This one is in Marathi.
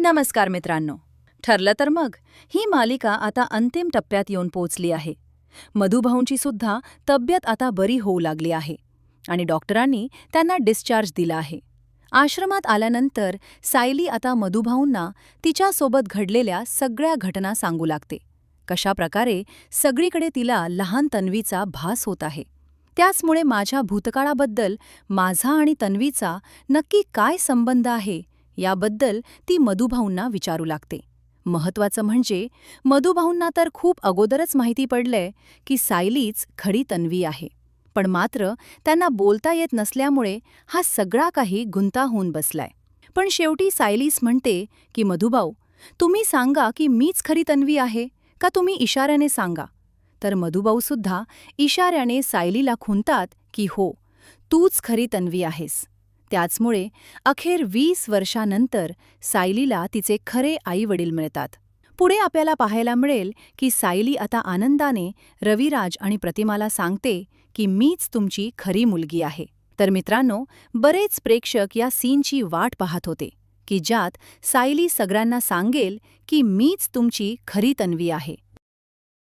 नमस्कार मित्रांनो. ठरलं तर मग ही मालिका आता अंतिम टप्प्यात येऊन पोहोचली आहे. मधुभाऊंची सुद्धा तब्येत आता बरी होऊ लागली आहे आणि डॉक्टरांनी त्यांना डिस्चार्ज दिला आहे. आश्रमात आल्यानंतर सायली आता मधुभाऊंना तिच्यासोबत घडलेल्या सगळ्या घटना सांगू लागते. कशाप्रकारे सगळीकडे तिला लहान तन्वीचा भास होत आहे. त्याचमुळे माझ्या भूतकाळाबद्दल माझा आणि तन्वीचा नक्की काय संबंध आहे याबद्दल ती मधुभाऊंना विचारू लागते. महत्वाचं म्हणजे मधुभाऊंना तर खूप अगोदरच माहिती पडलंय की सायलीच खरी तन्वी आहे. पण मात्र त्यांना बोलता येत नसल्यामुळे हा सगळा काही गुंता होऊन बसलाय. पण शेवटी सायलीच म्हणते की मधुभाऊ, तुम्ही सांगा की मीच खरी तन्वी आहे का तुम्ही इशाऱ्याने सांगा. तर मधुभाऊसुद्धा इशाऱ्याने सायलीला खुंतात की हो, तूच खरी तन्वी आहेस. त्याचमुळे अखेर 20 वर्षानंतर सायलीला तिचे खरे आई-वडील मिळतात. पुढे आपल्याला पाहायला मिळेल की सायली आता आनंदाने रविराज आणि प्रतिमाला सांगते की मीच तुमची खरी मुलगी आहे. तर मित्रांनो, बरेच प्रेक्षक या सीनची वाट पाहत होते की ज्यात सायली सगळ्यांना सांगेल की मीच तुमची खरी तन्वी आहे.